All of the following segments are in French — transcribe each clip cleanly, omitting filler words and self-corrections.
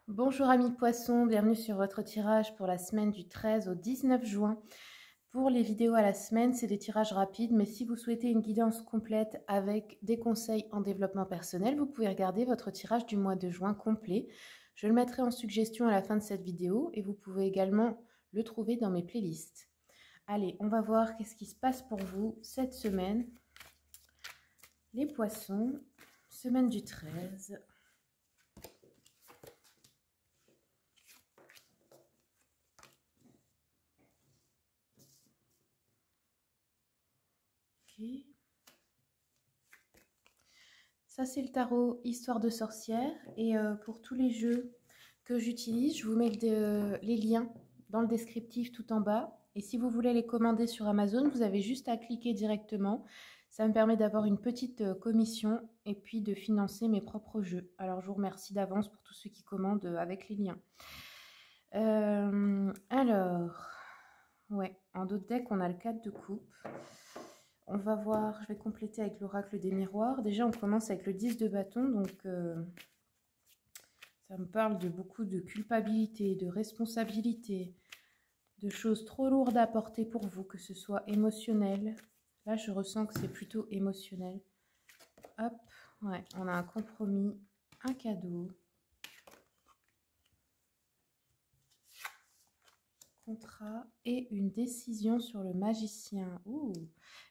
Bonjour amis poissons, bienvenue sur votre tirage pour la semaine du 13 au 19 juin. Pour les vidéos à la semaine, c'est des tirages rapides, mais si vous souhaitez une guidance complète avec des conseils en développement personnel, vous pouvez regarder votre tirage du mois de juin complet. Je le mettrai en suggestion à la fin de cette vidéo et vous pouvez également le trouver dans mes playlists. Allez, on va voir qu'est-ce qui se passe pour vous cette semaine. Les poissons, semaine du 13. Ça, c'est le tarot Histoire de sorcière. Et pour tous les jeux que j'utilise, je vous mets les liens dans le descriptif tout en bas. Et si vous voulez les commander sur Amazon, vous avez juste à cliquer directement. Ça me permet d'avoir une petite commission et puis de financer mes propres jeux. Alors, je vous remercie d'avance pour tous ceux qui commandent avec les liens. Alors, ouais, en d'autres decks, on a le 4 de coupe. On va voir, je vais compléter avec l'oracle des miroirs. Déjà, on commence avec le 10 de bâton, donc ça me parle de beaucoup de culpabilité, de responsabilité, de choses trop lourdes à porter pour vous, que ce soit émotionnel. Là, je ressens que c'est plutôt émotionnel. Hop, ouais, on a un compromis, un cadeau. Contrat et une décision sur le magicien. Ouh,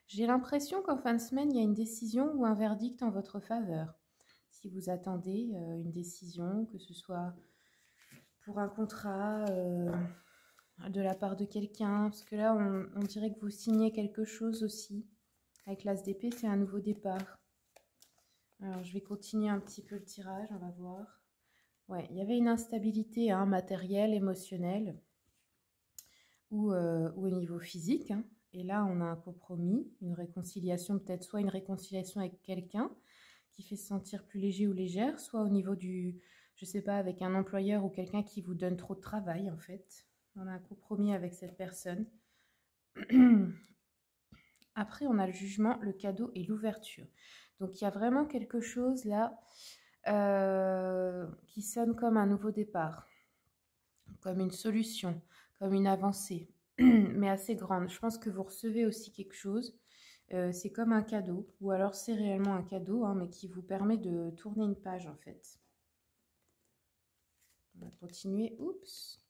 j'ai l'impression qu'en fin de semaine, il y a une décision ou un verdict en votre faveur. Si vous attendez une décision, que ce soit pour un contrat de la part de quelqu'un, parce que là, on dirait que vous signez quelque chose aussi. Avec l'as d'épée, c'est un nouveau départ. Alors, je vais continuer un petit peu le tirage, on va voir. Ouais, il y avait une instabilité matérielle, émotionnelle. Ou au niveau physique. Hein. Et là, on a un compromis, une réconciliation, peut-être soit une réconciliation avec quelqu'un qui fait se sentir plus léger ou légère, soit au niveau du, je sais pas, avec un employeur ou quelqu'un qui vous donne trop de travail, en fait. On a un compromis avec cette personne. Après, on a le jugement, le cadeau et l'ouverture. Donc, il y a vraiment quelque chose là qui sonne comme un nouveau départ, comme une solution, comme une avancée, mais assez grande. Je pense que vous recevez aussi quelque chose. C'est comme un cadeau, ou alors c'est réellement un cadeau, hein, mais qui vous permet de tourner une page en fait. On va continuer. Oups.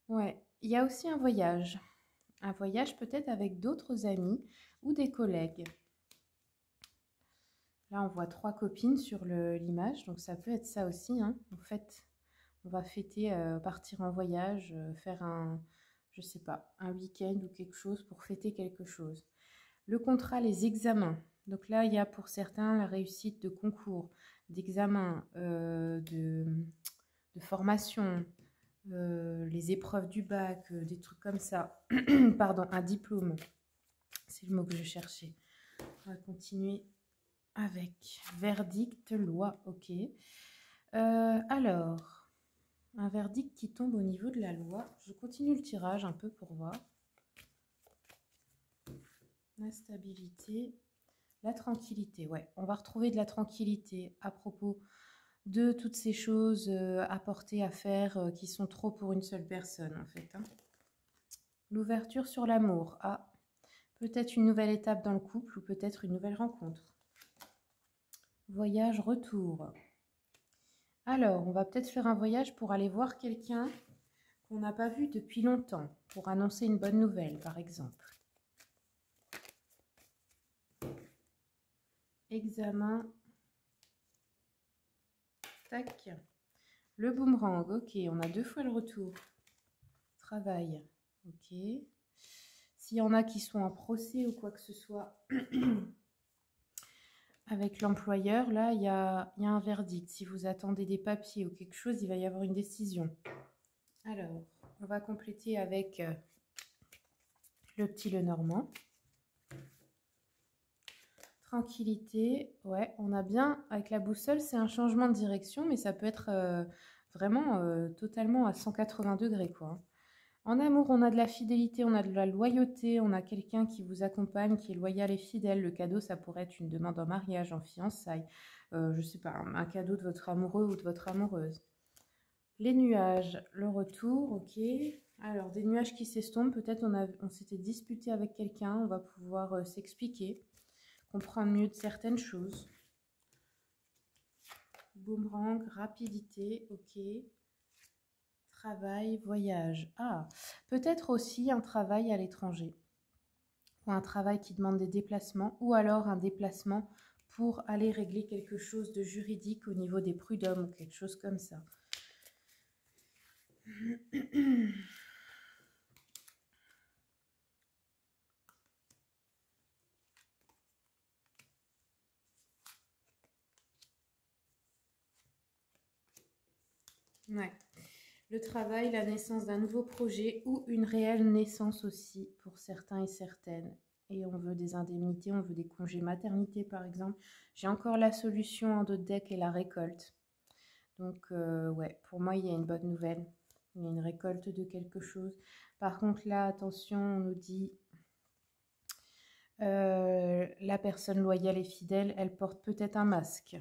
Ouais, il y a aussi un voyage. Un voyage peut-être avec d'autres amis ou des collègues. Là, on voit 3 copines sur l'image, donc ça peut être ça aussi. Hein. En fait, on va fêter, partir en voyage, faire je sais pas, un week-end ou quelque chose pour fêter quelque chose. Le contrat, les examens. Donc là, il y a pour certains la réussite de concours, d'examens, de formation, les épreuves du bac, des trucs comme ça. Pardon, un diplôme. C'est le mot que je cherchais. On va continuer avec verdict, loi, ok. Alors, un verdict qui tombe au niveau de la loi. Je continue le tirage un peu pour voir. La stabilité, la tranquillité. Ouais, on va retrouver de la tranquillité à propos de toutes ces choses à porter, à faire, qui sont trop pour une seule personne en fait. Hein. L'ouverture sur l'amour. Ah, peut-être une nouvelle étape dans le couple ou peut-être une nouvelle rencontre. Voyage, retour. Alors, on va peut-être faire un voyage pour aller voir quelqu'un qu'on n'a pas vu depuis longtemps, pour annoncer une bonne nouvelle, par exemple. Examen. Tac. Le boomerang, ok, on a 2 fois le retour. Travail, ok. S'il y en a qui sont en procès ou quoi que ce soit avec l'employeur, là, il y a un verdict. Si vous attendez des papiers ou quelque chose, il va y avoir une décision. Alors, on va compléter avec le petit Lenormand. Tranquillité, ouais, on a bien, avec la boussole, c'est un changement de direction, mais ça peut être vraiment totalement à 180 degrés, quoi. En amour, on a de la fidélité, on a de la loyauté, on a quelqu'un qui vous accompagne, qui est loyal et fidèle. Le cadeau, ça pourrait être une demande en mariage, en fiançailles, je sais pas, un cadeau de votre amoureux ou de votre amoureuse. Les nuages, le retour, ok. Alors, des nuages qui s'estompent, peut-être on s'était disputé avec quelqu'un, on va pouvoir s'expliquer, comprendre mieux de certaines choses. Boomerang, rapidité, ok. Travail, voyage. Ah, peut-être aussi un travail à l'étranger. Ou un travail qui demande des déplacements, ou alors un déplacement pour aller régler quelque chose de juridique au niveau des prud'hommes, ou quelque chose comme ça. Ouais. Le travail, la naissance d'un nouveau projet ou une réelle naissance aussi pour certains et certaines. Et on veut des indemnités, on veut des congés maternité par exemple. J'ai encore la solution en dos de deck et la récolte. Donc ouais, pour moi il y a une bonne nouvelle. Il y a une récolte de quelque chose. Par contre là, attention, on nous dit la personne loyale et fidèle, elle porte peut-être un masque.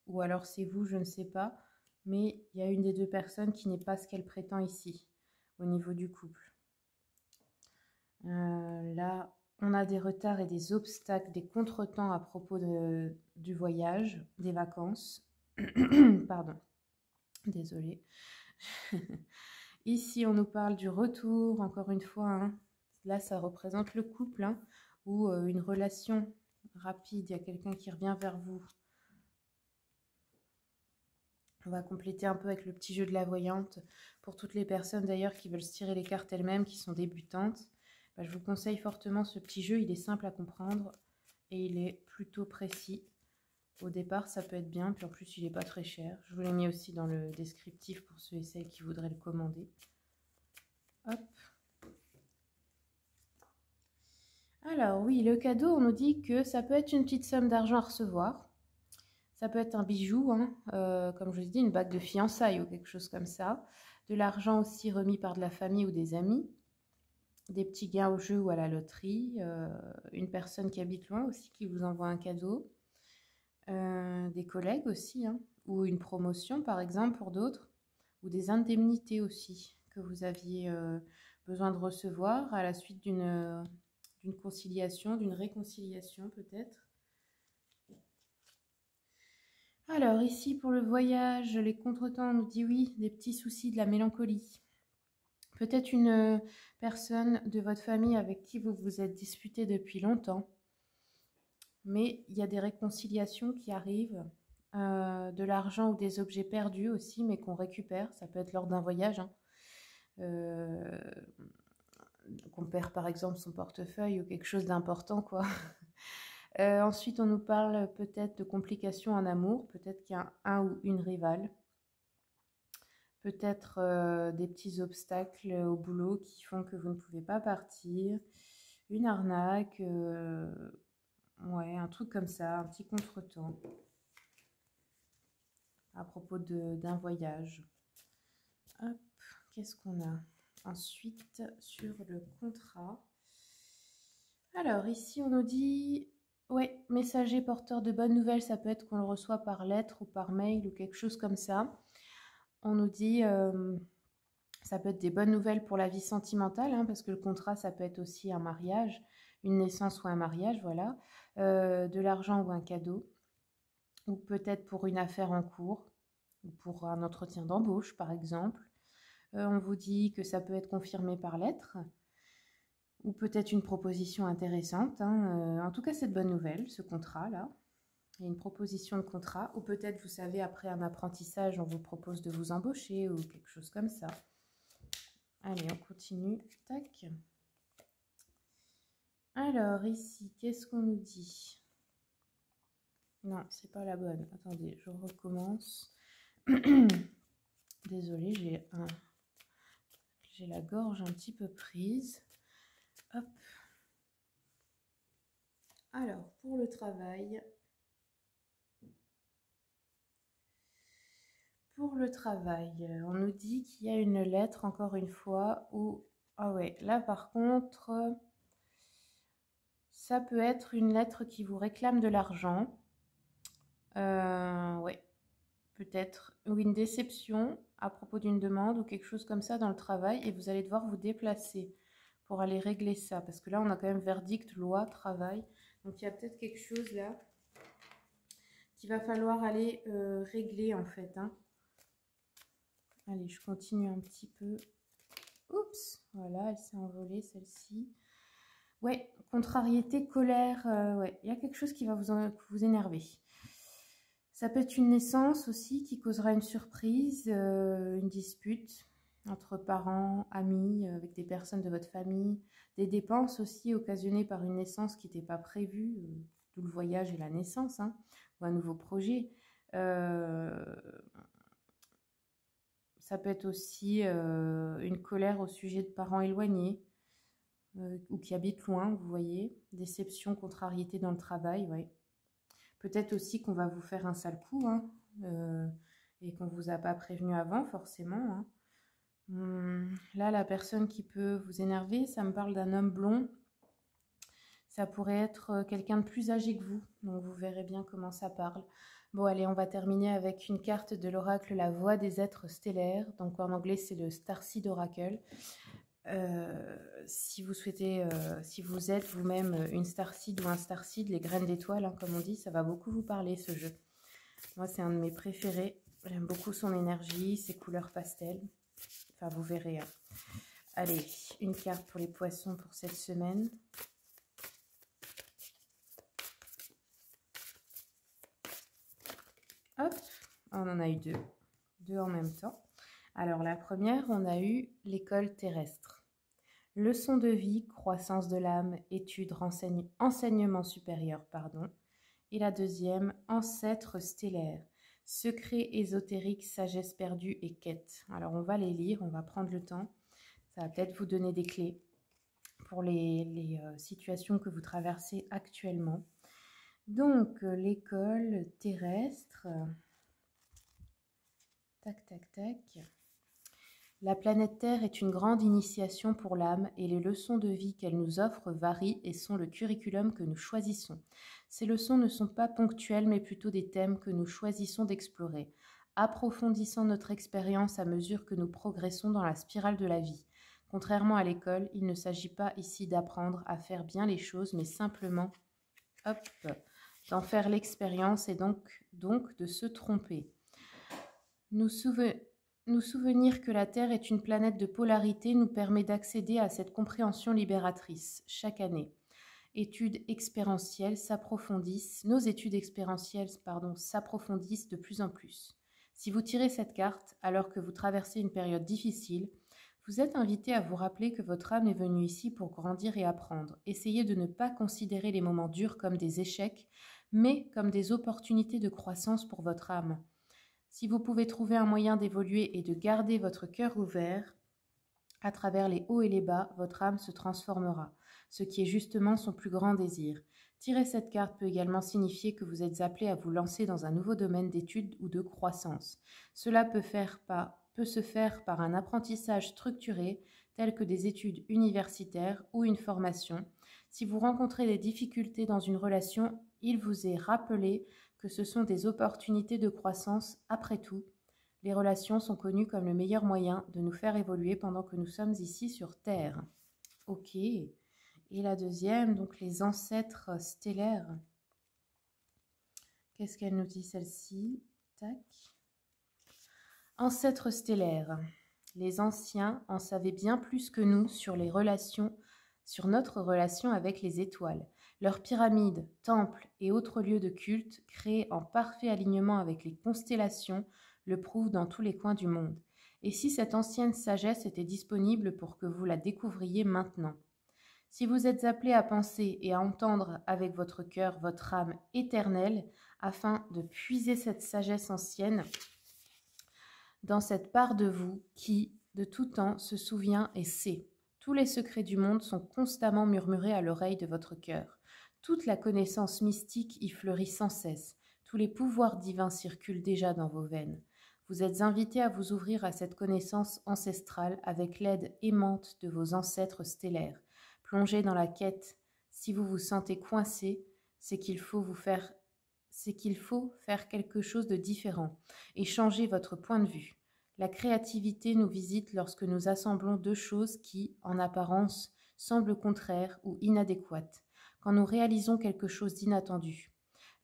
Ou alors c'est vous, je ne sais pas. Mais il y a une des deux personnes qui n'est pas ce qu'elle prétend ici, au niveau du couple. Là, on a des retards et des obstacles, des contretemps à propos du voyage, des vacances. Pardon, désolée. Ici, on nous parle du retour, encore une fois. Hein. Là, ça représente le couple, hein, ou une relation rapide. Il y a quelqu'un qui revient vers vous. On va compléter un peu avec le petit jeu de la voyante. Pour toutes les personnes d'ailleurs qui veulent se tirer les cartes elles-mêmes, qui sont débutantes, bah, je vous conseille fortement ce petit jeu. Il est simple à comprendre et il est plutôt précis. Au départ, ça peut être bien, puis en plus, il n'est pas très cher. Je vous l'ai mis aussi dans le descriptif pour ceux et celles qui voudraient le commander. Hop. Alors oui, le cadeau, on nous dit que ça peut être une petite somme d'argent à recevoir. Ça peut être un bijou, hein, comme je vous ai dit, une bague de fiançailles ou quelque chose comme ça. De l'argent aussi remis par de la famille ou des amis. Des petits gains au jeu ou à la loterie. Une personne qui habite loin aussi qui vous envoie un cadeau. Des collègues aussi, hein, ou une promotion par exemple pour d'autres. Ou des indemnités aussi que vous aviez besoin de recevoir à la suite d'une conciliation, d'une réconciliation peut-être. Alors ici pour le voyage, les contretemps, on nous dit oui, des petits soucis, de la mélancolie. Peut-être une personne de votre famille avec qui vous vous êtes disputé depuis longtemps. Mais il y a des réconciliations qui arrivent, de l'argent ou des objets perdus aussi, mais qu'on récupère. Ça peut être lors d'un voyage. Hein. Qu'on perd par exemple son portefeuille ou quelque chose d'important, quoi. Ensuite, on nous parle peut-être de complications en amour, peut-être qu'il y a un ou une rivale, peut-être des petits obstacles au boulot qui font que vous ne pouvez pas partir, une arnaque, ouais, un truc comme ça, un petit contretemps à propos d'un voyage. Hop, qu'est-ce qu'on a ensuite sur le contrat? Alors ici, on nous dit... Ouais, messager porteur de bonnes nouvelles, ça peut être qu'on le reçoit par lettre ou par mail ou quelque chose comme ça. On nous dit, ça peut être des bonnes nouvelles pour la vie sentimentale, hein, parce que le contrat, ça peut être aussi un mariage, une naissance ou un mariage, voilà. De l'argent ou un cadeau, ou peut-être pour une affaire en cours, ou pour un entretien d'embauche, par exemple. On vous dit que ça peut être confirmé par lettre, ou peut-être une proposition intéressante. Hein. En tout cas, c'est de bonnes nouvelles, ce contrat-là. Il y a une proposition de contrat, ou peut-être, vous savez, après un apprentissage, on vous propose de vous embaucher, ou quelque chose comme ça. Allez, on continue. Tac. Alors, ici, qu'est-ce qu'on nous dit? Non, c'est pas la bonne. Attendez, je recommence. Désolée, j'ai la gorge un petit peu prise. Hop. Alors, pour le travail. Pour le travail, on nous dit qu'il y a une lettre, encore une fois, où... Ah ouais, là par contre, ça peut être une lettre qui vous réclame de l'argent. Ouais, peut-être. Ou une déception à propos d'une demande ou quelque chose comme ça dans le travail et vous allez devoir vous déplacer pour aller régler ça. Parce que là, on a quand même verdict, loi, travail. Donc, il y a peut-être quelque chose là qu'il va falloir aller régler en fait. Hein. Allez, je continue un petit peu. Oups, voilà, elle s'est envolée celle-ci. Ouais, contrariété, colère, ouais, il y a quelque chose qui va vous énerver. Ça peut être une naissance aussi qui causera une surprise, une dispute entre parents, amis, avec des personnes de votre famille, des dépenses aussi occasionnées par une naissance qui n'était pas prévue, d'où le voyage et la naissance, hein, ou un nouveau projet. Ça peut être aussi une colère au sujet de parents éloignés ou qui habitent loin, vous voyez. Déception, contrariété dans le travail, ouais. Peut-être aussi qu'on va vous faire un sale coup, hein, et qu'on ne vous a pas prévenu avant, forcément. Hein. Là, la personne qui peut vous énerver, ça me parle d'un homme blond. Ça pourrait être quelqu'un de plus âgé que vous, donc vous verrez bien comment ça parle. Bon, allez, on va terminer avec une carte de l'oracle La Voix des êtres stellaires. Donc en anglais, c'est le Starseed Oracle. Si vous souhaitez, si vous êtes vous-même une Starseed ou un Starseed, les graines d'étoiles, hein, comme on dit, ça va beaucoup vous parler ce jeu. Moi, c'est un de mes préférés. J'aime beaucoup son énergie, ses couleurs pastel. Enfin, vous verrez. Hein. Allez, une carte pour les poissons pour cette semaine. Hop, on en a eu deux en même temps. Alors la première, on a eu l'école terrestre. Leçon de vie, croissance de l'âme, études, enseignement supérieur, pardon. Et la deuxième, ancêtre stellaire, secret ésotérique, sagesse perdue et quête. Alors on va les lire, on va prendre le temps. Ça va peut-être vous donner des clés pour les situations que vous traversez actuellement. Donc l'école terrestre, tac, tac, tac. La planète Terre est une grande initiation pour l'âme et les leçons de vie qu'elle nous offre varient et sont le curriculum que nous choisissons. Ces leçons ne sont pas ponctuelles mais plutôt des thèmes que nous choisissons d'explorer, approfondissant notre expérience à mesure que nous progressons dans la spirale de la vie. Contrairement à l'école, il ne s'agit pas ici d'apprendre à faire bien les choses mais simplement d'en faire l'expérience et donc de se tromper. Nous souvenir que la Terre est une planète de polarité nous permet d'accéder à cette compréhension libératrice chaque année. Nos études expérientielles s'approfondissent de plus en plus. Si vous tirez cette carte alors que vous traversez une période difficile, vous êtes invité à vous rappeler que votre âme est venue ici pour grandir et apprendre. Essayez de ne pas considérer les moments durs comme des échecs, mais comme des opportunités de croissance pour votre âme. Si vous pouvez trouver un moyen d'évoluer et de garder votre cœur ouvert, à travers les hauts et les bas, votre âme se transformera, ce qui est justement son plus grand désir. Tirer cette carte peut également signifier que vous êtes appelé à vous lancer dans un nouveau domaine d'études ou de croissance. Cela peut se faire par un apprentissage structuré, tel que des études universitaires ou une formation. Si vous rencontrez des difficultés dans une relation, il vous est rappelé que ce sont des opportunités de croissance. Après tout, les relations sont connues comme le meilleur moyen de nous faire évoluer pendant que nous sommes ici sur Terre. Ok. Et la deuxième, donc les ancêtres stellaires. Qu'est-ce qu'elle nous dit celle-ci? Tac. Ancêtres stellaires. Les anciens en savaient bien plus que nous sur notre relation avec les étoiles. Leurs pyramides, temples et autres lieux de culte, créés en parfait alignement avec les constellations, le prouvent dans tous les coins du monde. Et si cette ancienne sagesse était disponible pour que vous la découvriez maintenant? Si vous êtes appelé à penser et à entendre avec votre cœur votre âme éternelle, afin de puiser cette sagesse ancienne dans cette part de vous qui, de tout temps, se souvient et sait. Tous les secrets du monde sont constamment murmurés à l'oreille de votre cœur. Toute la connaissance mystique y fleurit sans cesse. Tous les pouvoirs divins circulent déjà dans vos veines. Vous êtes invité à vous ouvrir à cette connaissance ancestrale avec l'aide aimante de vos ancêtres stellaires. Plongez dans la quête. Si vous vous sentez coincé, c'est qu'il faut faire quelque chose de différent et changer votre point de vue. La créativité nous visite lorsque nous assemblons deux choses qui, en apparence, semblent contraires ou inadéquates, quand nous réalisons quelque chose d'inattendu.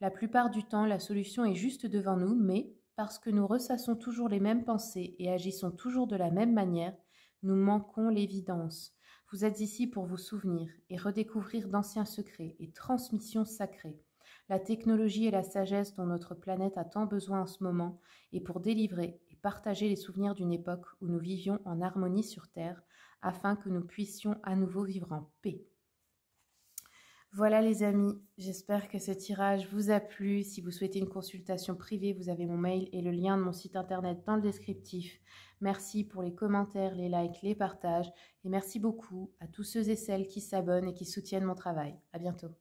La plupart du temps, la solution est juste devant nous, mais, parce que nous ressassons toujours les mêmes pensées et agissons toujours de la même manière, nous manquons l'évidence. Vous êtes ici pour vous souvenir et redécouvrir d'anciens secrets et transmissions sacrées. La technologie et la sagesse dont notre planète a tant besoin en ce moment, et pour délivrer et partager les souvenirs d'une époque où nous vivions en harmonie sur Terre, afin que nous puissions à nouveau vivre en paix. Voilà les amis, j'espère que ce tirage vous a plu. Si vous souhaitez une consultation privée, vous avez mon mail et le lien de mon site internet dans le descriptif. Merci pour les commentaires, les likes, les partages et merci beaucoup à tous ceux et celles qui s'abonnent et qui soutiennent mon travail. À bientôt.